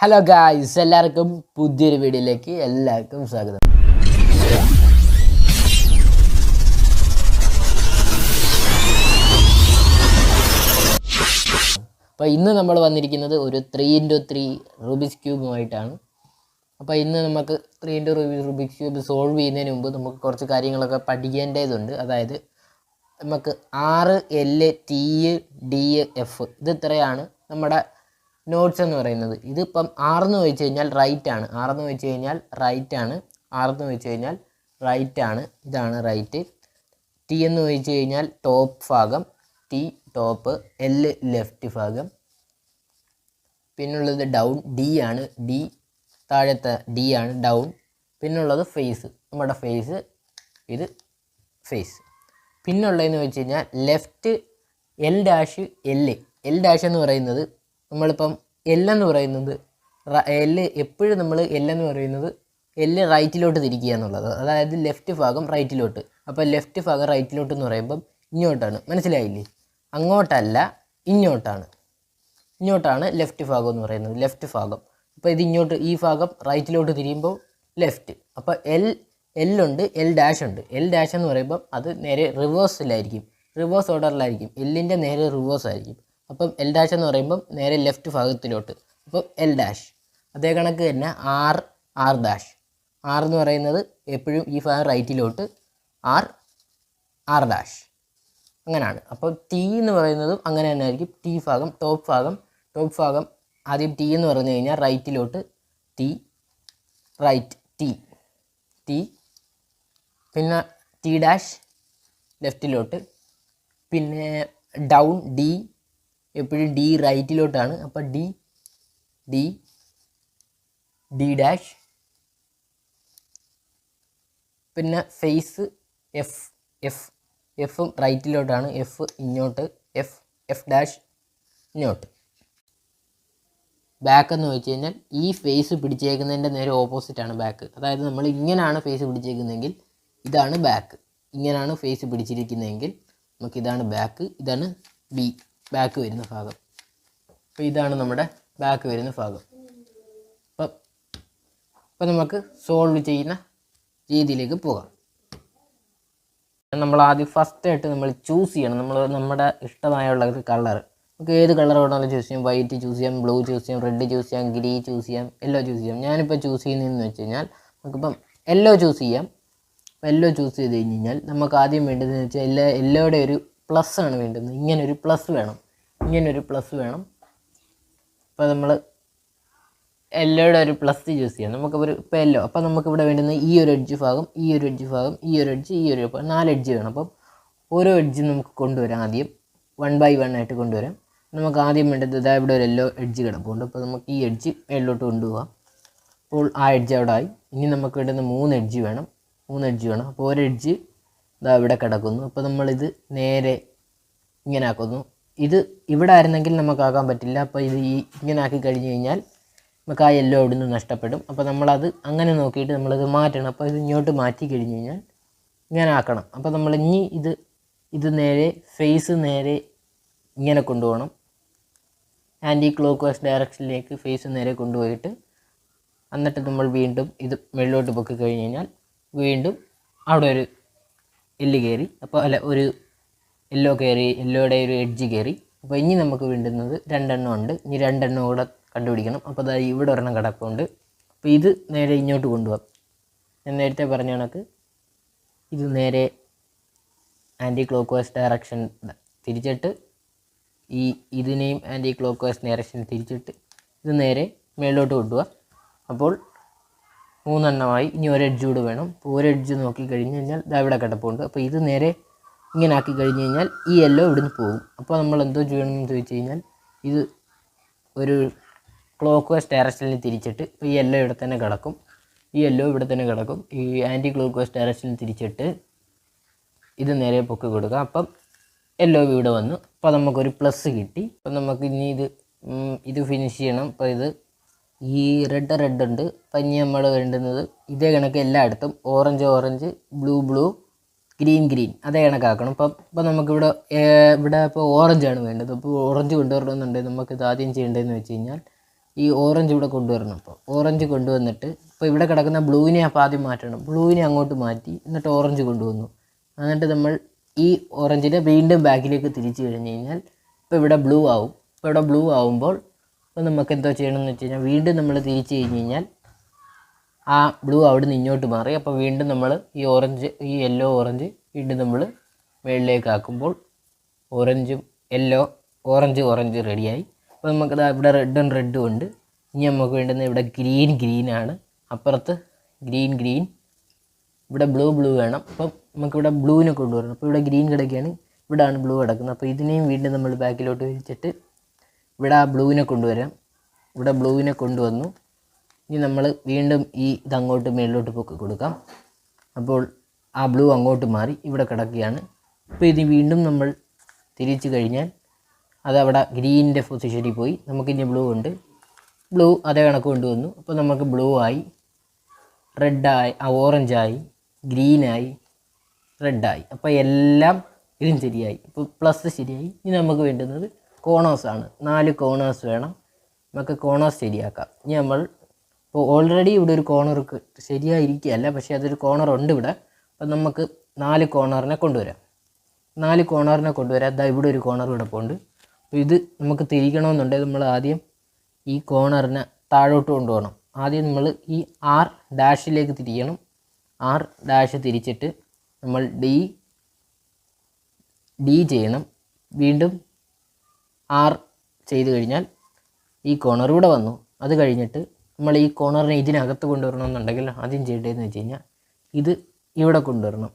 Hello guys, എല്ലാവർക്കും പുതിയൊരു വീഡിയോയിലേക്ക് എല്ലാവർക്കും സ്വാഗതം. അപ്പോൾ ഇന്ന് നമ്മൾ വന്നിരിക്കുന്നത് ഒരു 3x3 റൂബിക്സ് ക്യൂബുമായിട്ടാണ്. അപ്പോൾ ഇന്ന് നമുക്ക് 3x റൂബിക്സ് ക്യൂബ് സോൾവ് ചെയ്യുന്നതിന് മുമ്പ് നമുക്ക് കുറച്ച് കാര്യങ്ങളൊക്കെ പഠിക്കേണ്ടതുണ്ട്. അതായത് നമുക്ക് RLTDF ഇത് ഇത്രയാണ് നമ്മുടെ നോട്ട്സ് എന്ന് പറയുന്നത്. ഇതിപ്പം ആറെന്ന് വെച്ച് കഴിഞ്ഞാൽ റൈറ്റ് ആണ്, ആറെന്ന് വെച്ച് കഴിഞ്ഞാൽ റൈറ്റ് ആണ്, ആറെന്ന് വെച്ച് കഴിഞ്ഞാൽ റൈറ്റ് ആണ്, ഇതാണ് റൈറ്റ്. ടി എന്ന് വെച്ച് കഴിഞ്ഞാൽ ടോപ്പ് ഭാഗം, ടി ടോപ്പ്, എൽ ലെഫ്റ്റ് ഭാഗം. പിന്നുള്ളത് ഡൗൺ, ഡി ആണ്, ഡി താഴത്തെ ഡി ആണ് ഡൗൺ. പിന്നുള്ളത് ഫേസ്, നമ്മുടെ ഫേസ്, ഇത് ഫേസ്. പിന്നുള്ളതെന്ന് വെച്ച് കഴിഞ്ഞാൽ left L dash L dash എന്ന് പറയുന്നത് നമ്മളിപ്പം എന്ന് പറയുന്നത് എപ്പോഴും നമ്മൾ എന്ന് പറയുന്നത് റൈറ്റിലോട്ട് തിരിക്കുക എന്നുള്ളത്, അതായത് ലെഫ്റ്റ് ഭാഗം റൈറ്റിലോട്ട്. അപ്പോൾ ലെഫ്റ്റ് ഭാഗം റൈറ്റിലോട്ട് എന്ന് പറയുമ്പം ഇങ്ങോട്ടാണ്, മനസ്സിലായില്ലേ? അങ്ങോട്ടല്ല, ഇങ്ങോട്ടാണ് ലെഫ്റ്റ് ഭാഗം എന്ന് പറയുന്നത്, ലെഫ്റ്റ് ഭാഗം. അപ്പോൾ ഇത് ഇങ്ങോട്ട്, ഈ ഭാഗം റൈറ്റിലോട്ട് തിരിയുമ്പോൾ ലെഫ്റ്റ്. അപ്പോൾ എല്ലുണ്ട്, എൽ ഡാഷ് ഉണ്ട്. എൽ ഡാഷ് എന്ന് പറയുമ്പം അത് നേരെ റിവേഴ്സിലായിരിക്കും, റിവേഴ്സ് ഓർഡറിലായിരിക്കും, എല്ലിൻ്റെ നേരെ റിവേഴ്സ് ആയിരിക്കും. അപ്പം എൽ ഡാഷ് എന്ന് പറയുമ്പം നേരെ ലെഫ്റ്റ് ഭാഗത്തിലോട്ട്, അപ്പം എൽ ഡാഷ്. അതേ കണക്ക് തന്നെ ആർ ഡാഷ്. ആർ എന്ന് പറയുന്നത് എപ്പോഴും ഈ ഭാഗം റൈറ്റിലോട്ട്, ആർ ഡാഷ്, അങ്ങനെയാണ്. അപ്പോൾ ടി എന്ന് പറയുന്നതും അങ്ങനെ തന്നെ ആയിരിക്കും. ടി ഭാഗം ടോപ്പ് ഭാഗം ആദ്യം ടി എന്ന് പറഞ്ഞു കഴിഞ്ഞാൽ റൈറ്റിലോട്ട്, ടി റൈറ്റ്, ടി. പിന്നെ ടി ഡാഷ് ലെഫ്റ്റിലോട്ട്. പിന്നെ ഡൗൺ, ഡി എപ്പോഴും ഡി റൈറ്റിലോട്ടാണ്, അപ്പോൾ ഡി ഡാഷ്. പിന്നെ ഫേസ് എഫും റൈറ്റിലോട്ടാണ്, എഫ് ഇങ്ങോട്ട്, എഫ് ഡാഷ് ഇങ്ങോട്ട്. ബാക്ക് എന്ന് വെച്ച് കഴിഞ്ഞാൽ ഈ ഫേസ് പിടിച്ചേക്കുന്നതിൻ്റെ നേരെ ഓപ്പോസിറ്റാണ് ബാക്ക്. അതായത് നമ്മൾ ഇങ്ങനെയാണ് ഫേസ് പിടിച്ചേക്കുന്നതെങ്കിൽ ഇതാണ് ബാക്ക്, ഇങ്ങനെയാണ് ഫേസ് പിടിച്ചിരിക്കുന്നതെങ്കിൽ നമുക്കിതാണ് ബാക്ക്, ഇതാണ് ബാക്ക് വരുന്ന ഭാഗം. അപ്പോൾ ഇതാണ് നമ്മുടെ ബാക്ക് വരുന്ന ഭാഗം. അപ്പം നമുക്ക് സോൾവ് ചെയ്യുന്ന രീതിയിലേക്ക് പോകാം. നമ്മൾ ആദ്യം ഫസ്റ്റായിട്ട് നമ്മൾ ചൂസ് ചെയ്യണം, നമ്മുടെ ഇഷ്ടമായുള്ള ഒരു കളർ. നമുക്ക് ഏത് കളർ വേണമെങ്കിലും ചൂസ് ചെയ്യാം. വൈറ്റ് ചൂസ് ചെയ്യാം, ബ്ലൂ ചൂസ് ചെയ്യാം, റെഡ് ചൂസ് ചെയ്യാം, ഗ്രീൻ ചൂസ് ചെയ്യാം, യെല്ലോ ചൂസ് ചെയ്യാം. ഞാനിപ്പോൾ ചൂസ് ചെയ്യുന്നതെന്ന് വെച്ച് കഴിഞ്ഞാൽ നമുക്കിപ്പം യെല്ലോ ചൂസ് ചെയ്യാം. അപ്പോൾ യെല്ലോ ചൂസ് ചെയ്ത് കഴിഞ്ഞ് കഴിഞ്ഞാൽ നമുക്ക് ആദ്യം വേണ്ടതെന്ന് വെച്ചാൽ യെല്ലോയുടെ ഒരു പ്ലസ് ആണ് വേണ്ടുന്നത്. ഇങ്ങനൊരു പ്ലസ് വേണം. അപ്പോൾ നമ്മൾ യെല്ലോയുടെ ഒരു പ്ലസ് ചൂസ് ചെയ്യാം. നമുക്കിപ്പോൾ ഇപ്പോൾ യെല്ലോ, അപ്പോൾ നമുക്കിവിടെ വേണ്ടുന്നത് ഈ ഒരു എഡ്ജ് ഭാഗം, ഈ ഒരു എഡ്ജ് ഭാഗം, ഈ ഒരു എഡ്ജ്, ഈ ഒരു 4 എഡ്ജ് വേണം. അപ്പം ഓരോ എഡ്ജ് നമുക്ക് കൊണ്ടുവരാം. ആദ്യം 1 by 1 ആയിട്ട് കൊണ്ടുവരാം. നമുക്ക് ആദ്യം വേണ്ടത് ഇതാ ഇവിടെ ഒരു യെല്ലോ എഡ്ജ് കിടപ്പുണ്ട്. അപ്പോൾ നമുക്ക് ഈ എഡ്ജ് മേളിലോട്ട് കൊണ്ടുപോകാം. അപ്പോൾ ആ എഡ്ജ് അവിടെ ആയി. ഇനി നമുക്ക് വേണ്ടുന്ന 3 എഡ്ജ് വേണം. അപ്പോൾ ഒരു എഡ്ജ് ഇതാ ഇവിടെ കിടക്കുന്നു. അപ്പോൾ നമ്മളിത് നേരെ ഇങ്ങനെ ആക്കുന്നു. ഇത് ഇവിടെ ആയിരുന്നെങ്കിൽ നമുക്കാക്കാൻ പറ്റില്ല. അപ്പോൾ ഇത് ഇങ്ങനെ ആക്കി കഴിഞ്ഞ് കഴിഞ്ഞാൽ നമുക്ക് ആ യെല്ലോ ഇവിടെ നിന്ന് നഷ്ടപ്പെടും. അപ്പോൾ നമ്മളത് അങ്ങനെ നോക്കിയിട്ട് നമ്മളത് മാറ്റണം. അപ്പോൾ ഇത് ഇങ്ങോട്ട് മാറ്റി കഴിഞ്ഞ് കഴിഞ്ഞാൽ ഇങ്ങനെ ആക്കണം. അപ്പോൾ നമ്മൾ ഇനി ഇത് നേരെ ഫേസ് നേരെ ഇങ്ങനെ കൊണ്ടുപോകണം. ആൻറ്റി ക്ലോക്ക് വൈസ് ഡയറക്ഷനിലേക്ക് ഫേസ് നേരെ കൊണ്ടുപോയിട്ട് എന്നിട്ട് നമ്മൾ വീണ്ടും ഇത് മുകളിലോട്ട് പൊക്കി കഴിഞ്ഞ് കഴിഞ്ഞാൽ വീണ്ടും അവിടെ ഒരു എല്ല് കയറി, അപ്പോൾ ഒരു യെല്ലോ കയറി, യെല്ലോയുടെ ഒരു എഡ്ജ് കയറി. അപ്പോൾ ഇനി നമുക്ക് വേണ്ടുന്നത് 2 എണ്ണം ഉണ്ട്. ഇനി 2 എണ്ണം കൂടെ കണ്ടുപിടിക്കണം. അപ്പോൾ അതായത് ഇവിടെ ഒരെണ്ണം കിടപ്പുണ്ട്. അപ്പോൾ ഇത് നേരെ ഇങ്ങോട്ട് കൊണ്ടുപോകാം. ഞാൻ നേരത്തെ പറഞ്ഞ കണക്ക് ഇത് നേരെ ആൻറ്റി ക്ലോക്ക് വൈസ് ഡയറക്ഷൻ തിരിച്ചിട്ട് ഇതിനെയും ആൻറ്റി ക്ലോക്ക് വൈസ് ഡയറക്ഷൻ തിരിച്ചിട്ട് ഇത് നേരെ മേളിലോട്ട് കൊണ്ടുപോകാം. അപ്പോൾ 3 എണ്ണമായി. ഇനി ഒരു എഡ്ജ് കൂടെ വേണം. അപ്പോൾ ഒരു എഡ്ജ് നോക്കി കഴിഞ്ഞ് കഴിഞ്ഞാൽ ഇതാ ഇവിടെ കിടപ്പുണ്ട്. അപ്പോൾ ഇത് നേരെ ഇങ്ങനെ ആക്കി കഴിഞ്ഞ് കഴിഞ്ഞാൽ ഈ യെല്ലോ ഇവിടുന്ന് പോകും. അപ്പോൾ നമ്മൾ എന്തോ ചെയ്യണമെന്ന് ചോദിച്ചു കഴിഞ്ഞാൽ ഇത് ഒരു ക്ലോക്ക് വൈസ് ഡയറക്ഷനിൽ തിരിച്ചിട്ട് ഈ യെല്ലോ ഇവിടെ തന്നെ കിടക്കും, ഈ ആൻറ്റി ക്ലോക്ക് വൈസ് ഡയറക്ഷനിൽ തിരിച്ചിട്ട് ഇത് നേരെ പൊക്കി കൊടുക്കുക. അപ്പം യെല്ലോ ഇവിടെ വന്നു. അപ്പോൾ നമുക്കൊരു പ്ലസ് കിട്ടി. അപ്പം നമുക്ക് ഇനി ഇത് ഫിനിഷ് ചെയ്യണം. അപ്പോൾ ഈ റെഡ് ഉണ്ട്. അപ്പം ഇനി നമ്മൾ വേണ്ടുന്നത് ഇതേ കണക്ക് എല്ലായിടത്തും ഓറഞ്ച്, ബ്ലൂ, ഗ്രീൻ അതേ കണക്കാക്കണം. ഇപ്പം നമുക്കിവിടെ ഇപ്പോൾ ഓറഞ്ചാണ് വേണ്ടത്. അപ്പോൾ ഓറഞ്ച് കൊണ്ടുവരണമെന്നുണ്ടെങ്കിൽ നമുക്കിത് ആദ്യം ചെയ്യേണ്ടതെന്ന് വെച്ച് കഴിഞ്ഞാൽ ഈ ഓറഞ്ച് ഇവിടെ കൊണ്ടുവരണം. അപ്പോൾ ഓറഞ്ച് കൊണ്ടുവന്നിട്ട് ഇപ്പോൾ ഇവിടെ കിടക്കുന്ന ബ്ലൂവിനെ അപ്പോൾ ആദ്യം മാറ്റണം. ബ്ലൂവിനെ അങ്ങോട്ട് മാറ്റി എന്നിട്ട് ഓറഞ്ച് കൊണ്ടുവന്നു. എന്നിട്ട് നമ്മൾ ഈ ഓറഞ്ചിനെ വീണ്ടും ബാക്കിലേക്ക് തിരിച്ചു കഴിഞ്ഞ് കഴിഞ്ഞാൽ ഇപ്പോൾ ഇവിടെ ബ്ലൂ ആവും. ഇപ്പോൾ ഇവിടെ ബ്ലൂ ആവുമ്പോൾ ഇപ്പോൾ നമുക്ക് എന്തോ ചെയ്യണമെന്ന് വെച്ച് കഴിഞ്ഞാൽ വീണ്ടും നമ്മൾ തിരിച്ച് കഴിഞ്ഞ് കഴിഞ്ഞാൽ ആ ബ്ലൂ അവിടെ നിന്ന് ഇങ്ങോട്ട് മാറി. അപ്പോൾ വീണ്ടും നമ്മൾ ഈ ഓറഞ്ച് ഈ യെല്ലോ ഓറഞ്ച് വീണ്ടും നമ്മൾ മുകളിലേക്ക് ആക്കുമ്പോൾ ഓറഞ്ചും യെല്ലോ ഓറഞ്ച് റെഡിയായി. അപ്പോൾ നമുക്കത് ഇവിടെ റെഡും ഉണ്ട്. ഇനി നമുക്ക് വേണ്ടുന്നത് ഇവിടെ ഗ്രീനാണ്. അപ്പുറത്ത് ഗ്രീൻ ഇവിടെ ബ്ലൂ വേണം. അപ്പം നമുക്കിവിടെ ബ്ലൂവിനെ കൊണ്ടുവരണം. അപ്പോൾ ഇവിടെ ഗ്രീൻ കിടക്കുകയാണ്, ഇവിടെയാണ് ബ്ലൂ കിടക്കുന്നത്. അപ്പോൾ ഇതിനെയും വീണ്ടും നമ്മൾ ബാക്കിലോട്ട് വലിച്ചിട്ട് ഇവിടെ ആ ബ്ലൂവിനെ കൊണ്ടുവരാം. ഇവിടെ ബ്ലൂവിനെ കൊണ്ടുവന്നു. ഇനി നമ്മൾ വീണ്ടും ഈ ഇതങ്ങോട്ട് മേളിലോട്ട് പൊക്കി കൊടുക്കാം. അപ്പോൾ ആ ബ്ലൂ അങ്ങോട്ട് മാറി ഇവിടെ കിടക്കുകയാണ്. ഇപ്പോൾ ഇത് വീണ്ടും നമ്മൾ തിരിച്ചു കഴിഞ്ഞാൽ അതവിടെ ഗ്രീനിൻ്റെ പൊസിഷനിൽ പോയി. നമുക്കിനി ബ്ലൂ ഉണ്ട്. ബ്ലൂ അതേ കണക്ക് കൊണ്ടുവന്നു. അപ്പോൾ നമുക്ക് ബ്ലൂ ആയി, റെഡായി, ഓറഞ്ചായി, ഗ്രീനായി, റെഡായി. അപ്പോൾ എല്ലാം ഇതും ശരിയായി. ഇപ്പോൾ പ്ലസ് ശരിയായി. ഇനി നമുക്ക് വേണ്ടുന്നത് കോണേഴ്സാണ്. 4 കോണേഴ്സ് വേണം. നമുക്ക് കോണേഴ്സ് ശരിയാക്കാം. ഇനി നമ്മൾ ഇപ്പോൾ ഓൾറെഡി ഇവിടെ ഒരു കോർണർ ശരിയായിരിക്കുകയല്ല, പക്ഷേ അതൊരു കോർണർ ഉണ്ട് ഇവിടെ. അപ്പം നമുക്ക് 4 കോർണറിനെ കൊണ്ടുവരാം. 4 കോർണറിനെ കൊണ്ടുവരാം. അതാ ഇവിടെ ഒരു കോർണർ കിടപ്പുണ്ട്. അപ്പോൾ ഇത് നമുക്ക് തിരിക്കണമെന്നുണ്ടെങ്കിൽ നമ്മൾ ആദ്യം ഈ കോർണറിനെ താഴോട്ട് കൊണ്ടുപോകണം. ആദ്യം നമ്മൾ ഈ R' തിരിക്കണം. R' തിരിച്ചിട്ട് നമ്മൾ D ചെയ്യണം. വീണ്ടും R ചെയ്ത് കഴിഞ്ഞാൽ ഈ കോർണർ ഇവിടെ വന്നു. അത് കഴിഞ്ഞിട്ട് നമ്മൾ ഈ കോർണറിനെ ഇതിനകത്ത് കൊണ്ടുവരണമെന്നുണ്ടെങ്കിൽ ആദ്യം ചെയ്യേണ്ടതെന്ന് വെച്ച് കഴിഞ്ഞാൽ ഇത് ഇവിടെ കൊണ്ടുവരണം.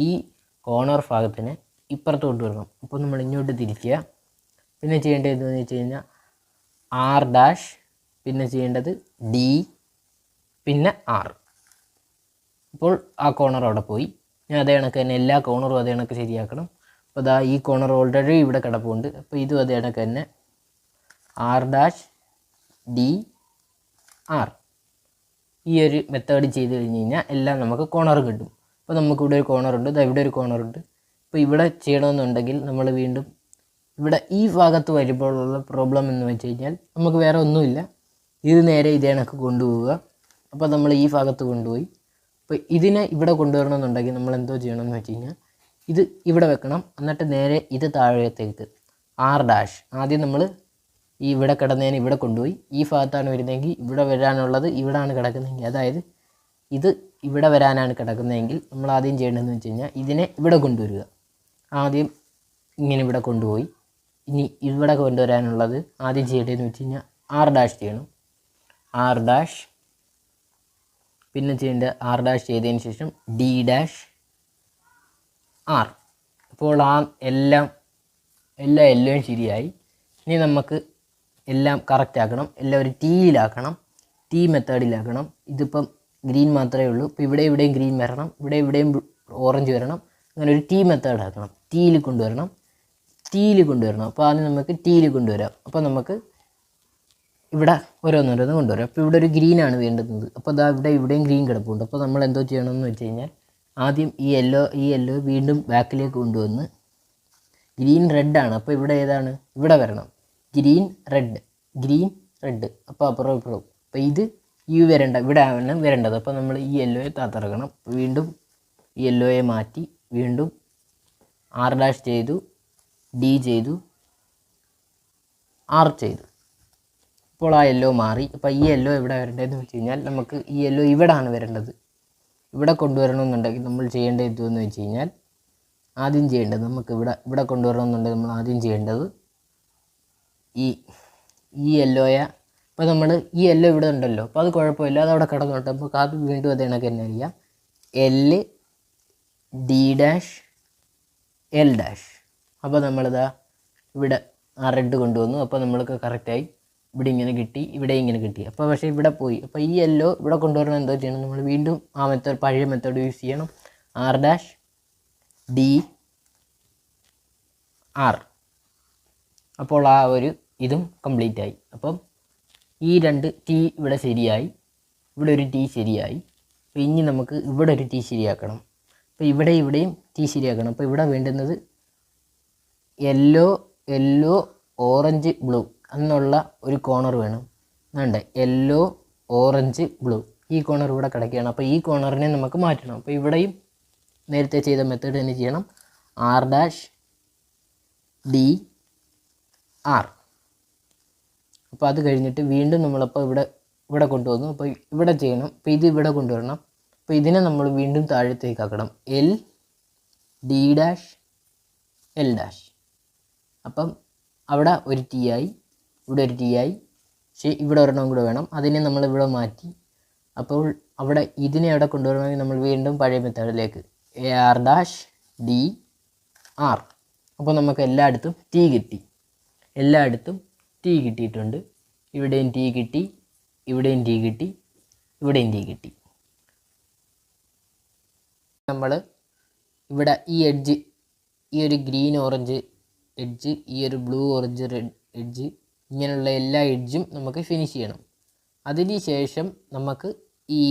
ഈ കോർണർ ഭാഗത്തിനെ ഇപ്പുറത്ത് കൊണ്ടുവരണം. അപ്പോൾ നമ്മൾ ഇങ്ങോട്ട് തിരിക്കുക. പിന്നെ ചെയ്യേണ്ടതെന്ന് വെച്ച് കഴിഞ്ഞാൽ R', പിന്നെ ചെയ്യേണ്ടത് D, പിന്നെ R. അപ്പോൾ ആ കോർണർ അവിടെ പോയി. ഞാൻ അതേ കണക്ക് തന്നെ എല്ലാ കോർണറും അതേ കണക്ക് ശരിയാക്കണം. അപ്പോൾ അതാ ഈ കോർണർ ഓൾറെഡി ഇവിടെ കിടപ്പുണ്ട്. അപ്പോൾ ഇതും അതേ കണക്ക് തന്നെ R', D, R. ഈ ഒരു മെത്തേഡ് ചെയ്ത് കഴിഞ്ഞ് കഴിഞ്ഞാൽ എല്ലാം നമുക്ക് കോർണർ കിട്ടും. അപ്പോൾ നമുക്കിവിടെ ഒരു കോർണറുണ്ട്, ഇവിടെ ഒരു കോർണറുണ്ട്. ഇപ്പോൾ ഇവിടെ ചെയ്യണമെന്നുണ്ടെങ്കിൽ നമ്മൾ വീണ്ടും ഇവിടെ ഈ ഭാഗത്ത് വരുമ്പോഴുള്ള പ്രോബ്ലം എന്ന് വെച്ച് കഴിഞ്ഞാൽ നമുക്ക് വേറെ ഒന്നുമില്ല. ഇത് നേരെ ഇതേ കണക്ക് കൊണ്ടുപോവുക. അപ്പോൾ നമ്മൾ ഈ ഭാഗത്ത് കൊണ്ടുപോയി. അപ്പോൾ ഇതിനെ ഇവിടെ കൊണ്ടുവരണമെന്നുണ്ടെങ്കിൽ നമ്മൾ എന്തോ ചെയ്യണമെന്ന് വെച്ച് കഴിഞ്ഞാൽ ഇത് ഇവിടെ വെക്കണം. എന്നിട്ട് നേരെ ഇത് താഴത്തേക്ക് R'. ആദ്യം നമ്മൾ ഈ ഇവിടെ കിടന്നതിന് ഇവിടെ കൊണ്ടുപോയി. ഈ ഭാഗത്താണ് വരുന്നതെങ്കിൽ ഇവിടെ വരാനുള്ളത് ഇവിടെയാണ് കിടക്കുന്നതെങ്കിൽ, അതായത് ഇത് ഇവിടെ വരാനാണ് കിടക്കുന്നതെങ്കിൽ നമ്മൾ ആദ്യം ചെയ്യേണ്ടതെന്ന് വെച്ച് കഴിഞ്ഞാൽ ഇതിനെ ഇവിടെ കൊണ്ടുവരിക. ആദ്യം ഇങ്ങനെ ഇവിടെ കൊണ്ടുപോയി. ഇനി ഇവിടെ കൊണ്ടുവരാനുള്ളത് ആദ്യം ചെയ്യേണ്ടതെന്ന് വെച്ച് കഴിഞ്ഞാൽ R' ചെയ്യണം. R', പിന്നെ ചെയ്യേണ്ടത് R' ചെയ്തതിന് ശേഷം D', R. അപ്പോൾ ആ എല്ലാം ശരിയായി. ഇനി നമുക്ക് എല്ലാം കറക്റ്റ് ആക്കണം. എല്ലാം ഒരു ടീയിലാക്കണം, T മെത്തേഡിലാക്കണം. ഇതിപ്പം ഗ്രീൻ മാത്രമേ ഉള്ളൂ. ഇപ്പോൾ ഇവിടെയും ഗ്രീൻ വരണം, ഇവിടെയും ഓറഞ്ച് വരണം. അങ്ങനെ ഒരു T മെത്തേഡ് ആക്കണം. ടീയിൽ കൊണ്ടുവരണം. അപ്പോൾ ആദ്യം നമുക്ക് ടീയിൽ കൊണ്ടുവരാം. അപ്പോൾ നമുക്ക് ഇവിടെ ഓരോന്നോരോന്ന് കൊണ്ടുവരാം. അപ്പോൾ ഇവിടെ ഒരു ഗ്രീനാണ് വേണ്ടുന്നത്. അപ്പോൾ അതാ ഇവിടെയും ഗ്രീൻ കിടപ്പുണ്ട്. അപ്പോൾ നമ്മൾ എന്തോ ചെയ്യണമെന്ന് വെച്ച് കഴിഞ്ഞാൽ ആദ്യം ഈ യെല്ലോ വീണ്ടും ബാക്കിലേക്ക് കൊണ്ടുവന്ന് ഗ്രീൻ റെഡാണ്. അപ്പോൾ ഇവിടെ ഏതാണ്? ഇവിടെ വരണം. Green red. അപ്പോൾ അപ്പുറം. അപ്പോൾ ഇത് വരേണ്ട ഇവിടെ ആണ് വരേണ്ടത്. അപ്പോൾ നമ്മൾ ഈ യെല്ലോയെ താത്തിറക്കണം. വീണ്ടും ഈ യെല്ലോയെ മാറ്റി വീണ്ടും R' ചെയ്തു, D ചെയ്തു, R ചെയ്തു. ഇപ്പോൾ ആ യെല്ലോ മാറി. അപ്പോൾ ഈ യെല്ലോ എവിടെ വരേണ്ടതെന്ന് വെച്ച് കഴിഞ്ഞാൽ നമുക്ക് ഈ യെല്ലോ ഇവിടെയാണ് വരേണ്ടത്. ഇവിടെ കൊണ്ടുവരണമെന്നുണ്ടെങ്കിൽ നമ്മൾ ചെയ്യേണ്ടത് എന്തെന്ന് വെച്ച് കഴിഞ്ഞാൽ ആദ്യം ചെയ്യേണ്ടത് നമുക്ക് ഇവിടെ കൊണ്ടുവരണമെന്നുണ്ടെങ്കിൽ നമ്മൾ ആദ്യം ചെയ്യേണ്ടത് ഈ യെല്ലോയെ, ഇപ്പോൾ നമ്മൾ ഈ യെല്ലോ ഇവിടെ ഉണ്ടല്ലോ, അപ്പോൾ അത് കുഴപ്പമില്ല, അത് അവിടെ കിടന്നോട്ടെ. അപ്പോൾ അത് വീണ്ടും അത് കണക്ക് തന്നെ അറിയാം. L, D', L'. അപ്പോൾ നമ്മളിതാ ഇവിടെ ആ റെഡ് കൊണ്ടുവന്നു. അപ്പോൾ നമ്മൾക്ക് കറക്റ്റായി. ഇവിടെ ഇങ്ങനെ കിട്ടി, ഇവിടെ ഇങ്ങനെ കിട്ടി. അപ്പോൾ പക്ഷേ ഇവിടെ പോയി. അപ്പോൾ ഈ യെല്ലോ ഇവിടെ കൊണ്ടുവരണം എന്തോ ചെയ്യണം, നമ്മൾ വീണ്ടും ആ പഴയ മെത്തേഡ് യൂസ് ചെയ്യണം. R', D, R. അപ്പോൾ ആ ഒരു ഇതും കംപ്ലീറ്റ് ആയി. അപ്പം ഈ 2 T ഇവിടെ ശരിയായി, ഇവിടെ ഒരു T ശരിയായി. അപ്പോൾ ഇനി നമുക്ക് ഇവിടെ ഒരു T ശരിയാക്കണം. അപ്പോൾ ഇവിടെയും T ശരിയാക്കണം. അപ്പോൾ ഇവിടെ വേണ്ടുന്നത് യെല്ലോ ഓറഞ്ച് ബ്ലൂ എന്നുള്ള ഒരു കോർണർ വേണം. വേണ്ടേ യെല്ലോ ഓറഞ്ച് ബ്ലൂ ഈ കോർണർ ഇവിടെ കിടക്കുകയാണ്. അപ്പോൾ ഈ കോർണറിനെ നമുക്ക് മാറ്റണം. അപ്പോൾ ഇവിടെയും നേരത്തെ ചെയ്ത മെത്തേഡ് തന്നെ ചെയ്യണം. R'(D'(R). അപ്പോൾ അത് കഴിഞ്ഞിട്ട് വീണ്ടും നമ്മളപ്പോൾ ഇവിടെ കൊണ്ടുവന്നു. അപ്പോൾ ഇവിടെ ചെയ്യണം. അപ്പോൾ ഇത് ഇവിടെ കൊണ്ടുവരണം. അപ്പോൾ ഇതിനെ നമ്മൾ വീണ്ടും താഴത്തേക്ക് ആക്കണം. L'(D'(L'). അപ്പം അവിടെ ഒരു T ആയി, ഇവിടെ ഒരു T ആയി. പക്ഷേ ഇവിടെ ഒരെണ്ണം കൂടെ വേണം. അതിനെ നമ്മൾ ഇവിടെ മാറ്റി. അപ്പോൾ അവിടെ ഇതിനെ അവിടെ കൊണ്ടുവരണമെങ്കിൽ നമ്മൾ വീണ്ടും പഴയ മെത്തേഡിലേക്ക് R'(D'(R). അപ്പോൾ നമുക്ക് എല്ലായിടത്തും T കിട്ടി. എല്ലായിടത്തും T കിട്ടിയിട്ടുണ്ട്. ഇവിടെയും T കിട്ടി, ഇവിടെയും T കിട്ടി, ഇവിടെയും T കിട്ടി. നമ്മൾ ഇവിടെ ഈ എഡ്ജ്, ഈ ഒരു ഗ്രീൻ ഓറഞ്ച് എഡ്ജ്, ഈ ഒരു ബ്ലൂ ഓറഞ്ച് റെഡ് എഡ്ജ്, ഇങ്ങനെയുള്ള എല്ലാ എഡ്ജും നമുക്ക് ഫിനിഷ് ചെയ്യണം. അതിന് ശേഷം നമുക്ക് ഈ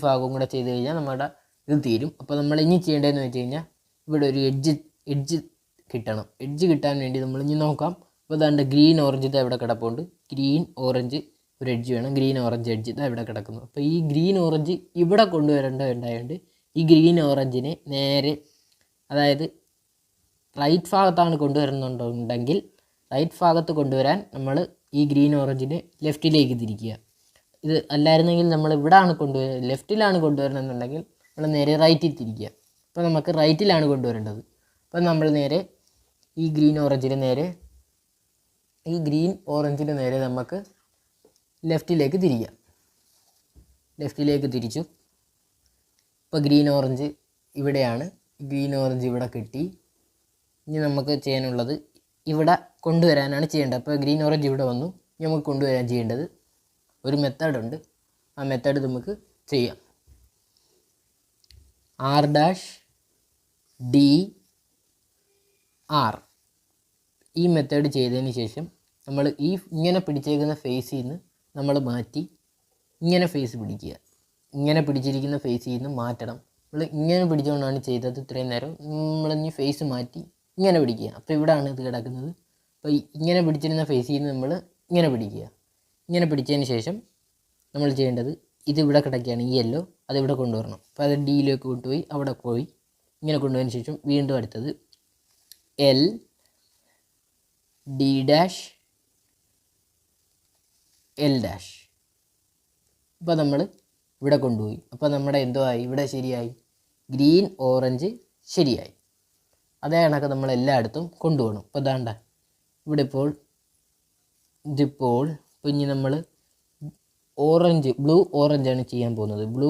ഭാഗവും കൂടെ ചെയ്ത് കഴിഞ്ഞാൽ നമ്മുടെ ഇത് തീരും. അപ്പോൾ നമ്മൾ ഇനി ചെയ്യേണ്ടതെന്ന് വെച്ച് കഴിഞ്ഞാൽ ഇവിടെ ഒരു എഡ്ജ് കിട്ടണം. എഡ്ജ് കിട്ടാൻ വേണ്ടി നമ്മൾ ഇനി നോക്കാം. അപ്പോൾ അതാണ്ട് ഗ്രീൻ ഓറഞ്ച് ഇതാ ഇവിടെ കിടപ്പുണ്ട്. ഗ്രീൻ ഓറഞ്ച് ഒരു എഡ്ജ് വേണം. ഗ്രീൻ ഓറഞ്ച് എഡ്ജ് ഇതാ ഇവിടെ കിടക്കുന്നു. അപ്പോൾ ഈ ഗ്രീൻ ഓറഞ്ച് ഇവിടെ കൊണ്ടുവരേണ്ടതുണ്ടായതുകൊണ്ട് ഈ ഗ്രീൻ ഓറഞ്ചിനെ നേരെ, അതായത് റൈറ്റ് ഭാഗത്താണ് കൊണ്ടുവരുന്നുണ്ടെങ്കിൽ റൈറ്റ് ഭാഗത്ത് കൊണ്ടുവരാൻ നമ്മൾ ഈ ഗ്രീൻ ഓറഞ്ചിനെ ലെഫ്റ്റിലേക്ക് തിരിക്കുക. ഇത് അല്ലായിരുന്നെങ്കിൽ നമ്മൾ ഇവിടെയാണ് ലെഫ്റ്റിലാണ് കൊണ്ടുവരണമെന്നുണ്ടെങ്കിൽ നമ്മൾ നേരെ റൈറ്റിൽ തിരിക്കുക. അപ്പോൾ നമുക്ക് റൈറ്റിലാണ് കൊണ്ടുവരേണ്ടത്. അപ്പോൾ നമ്മൾ നേരെ ഈ ഗ്രീൻ ഓറഞ്ചിന് നേരെ നമുക്ക് ലെഫ്റ്റിലേക്ക് തിരിക്കാം. ലെഫ്റ്റിലേക്ക് തിരിച്ചു. ഇപ്പോൾ ഗ്രീൻ ഓറഞ്ച് ഇവിടെയാണ്. ഗ്രീൻ ഓറഞ്ച് ഇവിടെ കിട്ടി. ഇനി നമുക്ക് ചെയ്യാനുള്ളത് ഇവിടെ കൊണ്ടുവരാനാണ് ചെയ്യേണ്ടത്. അപ്പോൾ ഗ്രീൻ ഓറഞ്ച് ഇവിടെ വന്നു. ഇനി നമുക്ക് കൊണ്ടുവരാൻ ചെയ്യേണ്ടത് ഒരു മെത്തേഡുണ്ട്. ആ മെത്തേഡ് നമുക്ക് ചെയ്യാം. R'(D'(R). ഈ മെത്തേഡ് ചെയ്തതിന് ശേഷം നമ്മൾ ഇങ്ങനെ പിടിച്ചേക്കുന്ന ഫേസിൽ നിന്ന് നമ്മൾ മാറ്റി ഇങ്ങനെ ഫേസ് പിടിക്കുക. ഇങ്ങനെ പിടിച്ചിരിക്കുന്ന ഫേസിൽ നിന്ന് മാറ്റണം. നമ്മൾ ഇങ്ങനെ പിടിച്ചുകൊണ്ടാണ് ചെയ്തത് ഇത്രയും നേരം. നമ്മളിനി ഫേസ് മാറ്റി ഇങ്ങനെ പിടിക്കുക. അപ്പോൾ ഇവിടെയാണ് ഇത് കിടക്കുന്നത്. അപ്പോൾ ഇങ്ങനെ പിടിച്ചിരുന്ന ഫേസിൽ നിന്ന് നമ്മൾ ഇങ്ങനെ പിടിക്കുക. ഇങ്ങനെ പിടിച്ചതിന് ശേഷം നമ്മൾ ചെയ്യേണ്ടത് ഇതിവിടെ കിടക്കുകയാണ്, ഈ യെല്ലോ അതിവിടെ കൊണ്ടുവരണം. അപ്പോൾ അത് ഡിയിലേക്ക് കൊണ്ടുപോയി അവിടെ പോയി ഇങ്ങനെ കൊണ്ടുപോയതിന് ശേഷം വീണ്ടും അടുത്തത് L'(D'(L'). അപ്പോൾ നമ്മൾ ഇവിടെ കൊണ്ടുപോയി. അപ്പോൾ നമ്മുടെ എന്തോ ആയി, ഇവിടെ ശരിയായി, ഗ്രീൻ ഓറഞ്ച് ശരിയായി. അതേ കണക്ക് നമ്മൾ എല്ലായിടത്തും കൊണ്ടുപോകണം. അപ്പോൾ ഇതാണ്ട ഇവിടെ ഇപ്പോൾ ഇനി നമ്മൾ ബ്ലൂ ഓറഞ്ചാണ് ചെയ്യാൻ പോകുന്നത്. ബ്ലൂ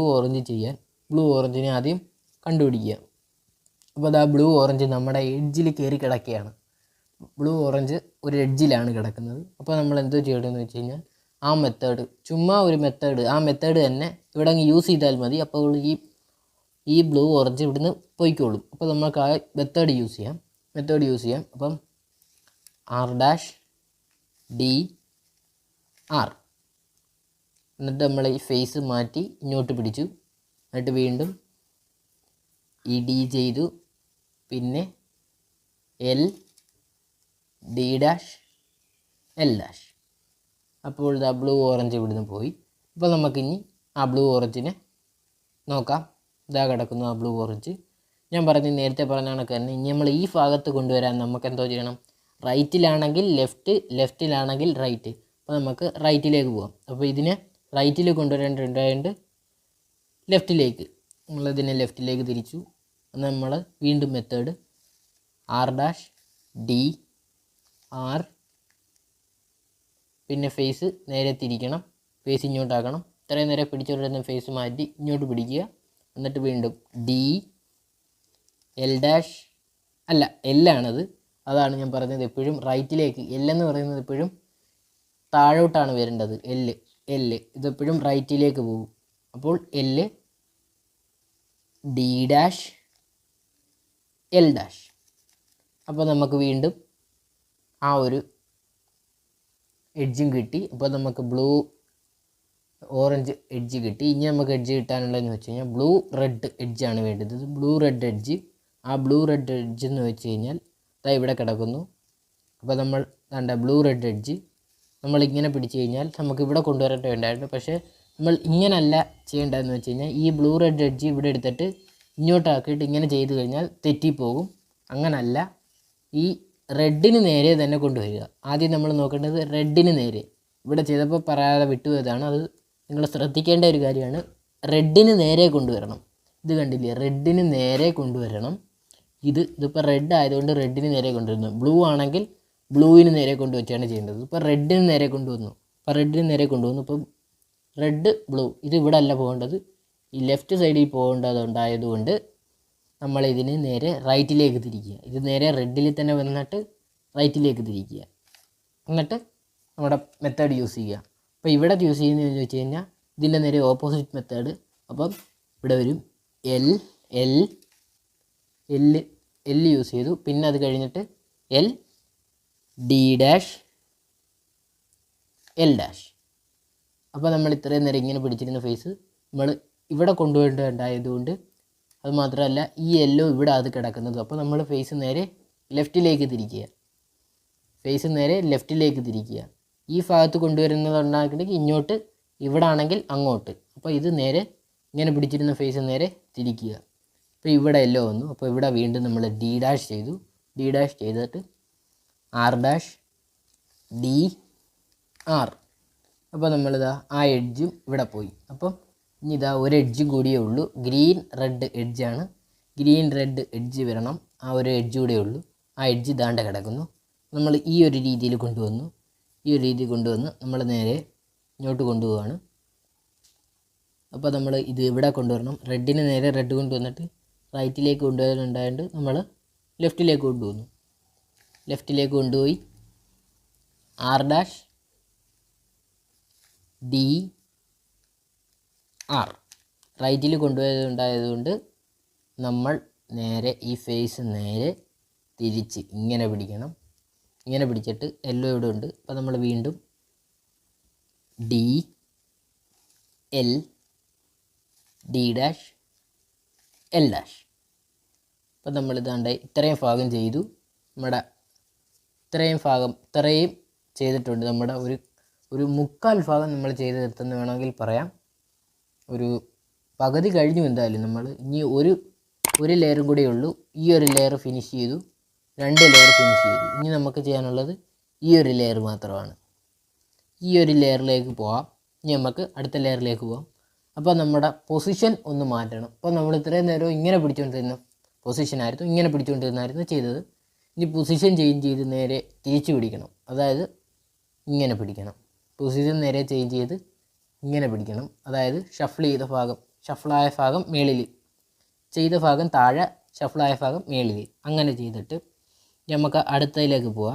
ഓറഞ്ചിനെ ആദ്യം കണ്ടുപിടിക്കുക. അപ്പോൾ അതാ ബ്ലൂ ഓറഞ്ച് നമ്മുടെ എഡ്ജിൽ കയറി കിടക്കുകയാണ്. ബ്ലൂ ഓറഞ്ച് ഒരു എഡ്ജിലാണ് കിടക്കുന്നത്. അപ്പോൾ നമ്മൾ എന്തോ ചെയ്യണമെന്ന് വെച്ച് കഴിഞ്ഞാൽ ആ മെത്തേഡ്, ചുമ്മാ ഒരു മെത്തേഡ്, ആ മെത്തേഡ് തന്നെ ഇവിടെ അങ്ങ് യൂസ് ചെയ്താൽ മതി. അപ്പോൾ ഈ ബ്ലൂ ഓറഞ്ച് ഇവിടുന്ന് പോയിക്കോളും. അപ്പോൾ നമുക്ക് ആ മെത്തേഡ് യൂസ് ചെയ്യാം. അപ്പം R'(D'(R). എന്നിട്ട് നമ്മൾ ഈ ഫേസ് മാറ്റി ഇങ്ങോട്ട് പിടിച്ചു. എന്നിട്ട് വീണ്ടും ഈ D ചെയ്തു. പിന്നെ L'(D'(L'). അപ്പോൾ ഇതാ ബ്ലൂ ഓറഞ്ച് ഇവിടുന്ന് പോയി. അപ്പോൾ നമുക്കിനി ആ ബ്ലൂ ഓറഞ്ചിനെ നോക്കാം. ഇതാ കിടക്കുന്നു ആ ബ്ലൂ ഓറഞ്ച്. ഞാൻ നേരത്തെ പറഞ്ഞ കണക്ക് തന്നെ ഇനി നമ്മൾ ഈ ഭാഗത്ത് കൊണ്ടുവരാൻ നമുക്ക് എന്തോ ചെയ്യണം. റൈറ്റിലാണെങ്കിൽ ലെഫ്റ്റിലാണെങ്കിൽ റൈറ്റ്. അപ്പോൾ നമുക്ക് റൈറ്റിലേക്ക് പോകാം. അപ്പോൾ ഇതിനെ റൈറ്റിൽ കൊണ്ടുവരേണ്ടതുണ്ടായതുകൊണ്ട് നമ്മളിതിനെ ലെഫ്റ്റിലേക്ക് തിരിച്ചു. നമ്മൾ വീണ്ടും മെത്തേഡ് R'(D'(R). പിന്നെ ഫേസ് നേരെ തിരിക്കണം, ഫേസ് ഇങ്ങോട്ടാക്കണം. ഇത്രയും നേരം പിടിച്ചുകൊണ്ടിരുന്ന ഫേസ് മാറ്റി ഇങ്ങോട്ട് പിടിക്കുക. എന്നിട്ട് വീണ്ടും L'(L') അതാണ് ഞാൻ പറഞ്ഞത്. എപ്പോഴും റൈറ്റിലേക്ക്, L എന്ന് പറയുന്നത് എപ്പോഴും താഴോട്ടാണ് വരേണ്ടത്. ഇതെപ്പോഴും റൈറ്റിലേക്ക് പോകും. അപ്പോൾ L'(D'(L'). അപ്പോൾ നമുക്ക് വീണ്ടും ആ ഒരു എഡ്ജും കിട്ടി. അപ്പോൾ നമുക്ക് ബ്ലൂ ഓറഞ്ച് എഡ്ജ് കിട്ടി. ഇനി നമുക്ക് എഡ്ജ് കിട്ടാനുള്ളതെന്ന് വെച്ച് കഴിഞ്ഞാൽ ബ്ലൂ റെഡ് എഡ്ജാണ് വേണ്ടത്. Blue red edge. ആ ബ്ലൂ റെഡ് എഡ്ജ് എന്ന് വെച്ച് കഴിഞ്ഞാൽ ഇവിടെ കിടക്കുന്നു. അപ്പോൾ നമ്മൾ വേണ്ട ബ്ലൂ റെഡ് എഡ്ജ് നമ്മളിങ്ങനെ പിടിച്ചു കഴിഞ്ഞാൽ നമുക്ക് ഇവിടെ കൊണ്ടുവരേണ്ടതുണ്ടായിരുന്നു. പക്ഷേ നമ്മൾ ഇങ്ങനല്ല ചെയ്യേണ്ടതെന്ന് വെച്ച് കഴിഞ്ഞാൽ ഈ ബ്ലൂ റെഡ് എഡ്ജ് ഇവിടെ എടുത്തിട്ട് ഇങ്ങോട്ടാക്കിയിട്ട് ഇങ്ങനെ ചെയ്ത് കഴിഞ്ഞാൽ തെറ്റിപ്പോകും. അങ്ങനല്ല, ഈ റെഡിന് നേരെ തന്നെ കൊണ്ടുവരിക. ആദ്യം നമ്മൾ നോക്കേണ്ടത് റെഡിന് നേരെ. ഇവിടെ ചെയ്തപ്പോൾ പറയാതെ വിട്ടുപോയതാണ്, അത് നിങ്ങൾ ശ്രദ്ധിക്കേണ്ട ഒരു കാര്യമാണ്. റെഡിന് നേരെ കൊണ്ടുവരണം. ഇത് കണ്ടില്ലേ, റെഡിന് നേരെ കൊണ്ടുവരണം. ഇതിപ്പോൾ റെഡ് ആയതുകൊണ്ട് റെഡിന് നേരെ കൊണ്ടുവരുന്നു. ബ്ലൂ ആണെങ്കിൽ ബ്ലൂവിന് നേരെ കൊണ്ടുവച്ചാണ് ചെയ്യേണ്ടത്. ഇപ്പോൾ റെഡിന് നേരെ കൊണ്ടുവന്നു. അപ്പോൾ റെഡിന് നേരെ കൊണ്ടുവന്നു. ഇപ്പം റെഡ് ബ്ലൂ ഇത് ഇവിടെ അല്ല പോകേണ്ടത്, ഈ ലെഫ്റ്റ് സൈഡിൽ പോകേണ്ടതുണ്ടായതുകൊണ്ട് നമ്മൾ ഇതിന് നേരെ റൈറ്റിലേക്ക് തിരിക്കുക. ഇത് നേരെ റെഡിൽ തന്നെ വന്നിട്ട് റൈറ്റിലേക്ക് തിരിക്കുക. എന്നിട്ട് നമ്മുടെ മെത്തേഡ് യൂസ് ചെയ്യുക. അപ്പോൾ ഇവിടെ യൂസ് ചെയ്യുന്നതെന്ന് വെച്ച് കഴിഞ്ഞാൽ ഇതിൻ്റെ നേരെ ഓപ്പോസിറ്റ് മെത്തേഡ്. അപ്പം ഇവിടെ വരും L L L L use ചെയ്തു. പിന്നെ അത് കഴിഞ്ഞിട്ട് L D dash L dash. അപ്പോൾ നമ്മൾ ഇത്രയും നേരം ഇങ്ങനെ പിടിച്ചിരുന്ന ഫേസ് നമ്മൾ ഇവിടെ കൊണ്ടുപോകേണ്ടതുണ്ടായതുകൊണ്ട്, അത് മാത്രമല്ല ഈ യെല്ലോ ഇവിടെ അത് കിടക്കുന്നത്. അപ്പോൾ നമ്മൾ ഫേസ് നേരെ ലെഫ്റ്റിലേക്ക് തിരിക്കുക. ഫേസ് നേരെ ലെഫ്റ്റിലേക്ക് തിരിക്കുക. ഈ ഭാഗത്ത് കൊണ്ടുവരുന്നതുണ്ടാക്കിയിട്ട് ഇങ്ങോട്ട്, ഇവിടെ ആണെങ്കിൽ അങ്ങോട്ട്. അപ്പോൾ ഇത് നേരെ ഇങ്ങനെ പിടിച്ചിരുന്ന ഫേസ് നേരെ തിരിക്കുക. അപ്പോൾ ഇവിടെ യെല്ലോ വന്നു. അപ്പോൾ ഇവിടെ വീണ്ടും നമ്മൾ ഡി ഡാഷ് ചെയ്തു. ഡി ഡാഷ് ചെയ്തിട്ട് ആർ ഡാഷ് ഡി ആർ. അപ്പോൾ നമ്മളിതാ ആ എഡ്ജും ഇവിടെ പോയി. അപ്പം ഇനി ഇതാ ഒരു എഡ്ജും കൂടിയേ ഉള്ളൂ. ഗ്രീൻ റെഡ് എഡ്ജാണ്. ഗ്രീൻ റെഡ് എഡ്ജ് വരണം. ആ ഒരു എഡ്ജ് കൂടെ ഉള്ളൂ. ആ എഡ്ജ് ദാണ്ട കിടക്കുന്നു. നമ്മൾ ഈ ഒരു രീതിയിൽ കൊണ്ടുവന്നു. ഈ ഒരു രീതി കൊണ്ടുവന്ന് നമ്മൾ നേരെ ഇങ്ങോട്ട് കൊണ്ടുപോവാണ്. അപ്പോൾ നമ്മൾ ഇത് ഇവിടെ കൊണ്ടുവരണം. റെഡിന് നേരെ റെഡ് കൊണ്ടുവന്നിട്ട് റൈറ്റിലേക്ക് കൊണ്ടുവരുന്നുണ്ടായതുകൊണ്ട് നമ്മൾ ലെഫ്റ്റിലേക്ക് കൊണ്ടുവന്നു. ലെഫ്റ്റിലേക്ക് കൊണ്ടുപോയി ആർ ഡാഷ് ഡി ആർ. റൈറ്റിൽ കൊണ്ടുപോയതുണ്ടായതുകൊണ്ട് നമ്മൾ നേരെ ഈ ഫേസ് നേരെ തിരിച്ച് ഇങ്ങനെ പിടിക്കണം. ഇങ്ങനെ പിടിച്ചിട്ട് യെല്ലോ ഇവിടെ ഉണ്ട്. അപ്പോൾ നമ്മൾ വീണ്ടും D L D dash L dash. അപ്പോൾ നമ്മൾ ഇതാണ്ട് ഇത്രയും ഭാഗം ചെയ്തു. നമ്മുടെ ഇത്രയും ചെയ്തിട്ടുണ്ട്. നമ്മുടെ ഒരു മുക്കാൽ ഭാഗം നമ്മൾ ചെയ്ത് നിർത്തുന്ന വേണമെങ്കിൽ പറയാം. ഒരു പകുതി കഴിഞ്ഞു എന്തായാലും. നമ്മൾ ഇനി ഒരു ലെയറും കൂടെ ഉള്ളൂ. ഈ ഒരു ലെയർ ഫിനിഷ് ചെയ്തു, 2 ലെയർ ഫിനിഷ് ചെയ്തു. ഇനി നമുക്ക് ചെയ്യാനുള്ളത് ഈ ഒരു ലെയർ മാത്രമാണ്. ഈ ഒരു ലെയറിലേക്ക് പോവാം. ഇനി നമുക്ക് അടുത്ത ലെയറിലേക്ക് പോവാം. അപ്പോൾ നമ്മുടെ പൊസിഷൻ ഒന്ന് മാറ്റണം. അപ്പോൾ നമ്മൾ ഇത്രയും നേരം ഇങ്ങനെ പിടിച്ചുകൊണ്ടിരുന്ന പൊസിഷനായിരുന്നു, ഇങ്ങനെ പിടിച്ചുകൊണ്ടിരുന്നായിരുന്നു ചെയ്തത്. ഇനി പൊസിഷൻ ചേഞ്ച് ചെയ്ത് നേരെ തിരിച്ചു പിടിക്കണം. അതായത് ഇങ്ങനെ പിടിക്കണം. പൊസിഷൻ നേരെ ചേഞ്ച് ചെയ്ത് ഇങ്ങനെ പിടിക്കണം. അതായത് ഷഫിളായ ഭാഗം മേളിൽ, ചെയ്ത ഭാഗം താഴെ, ഷഫിളായ ഭാഗം മേളിൽ. അങ്ങനെ ചെയ്തിട്ട് നമുക്ക് അടുത്തതിലേക്ക് പോവാം.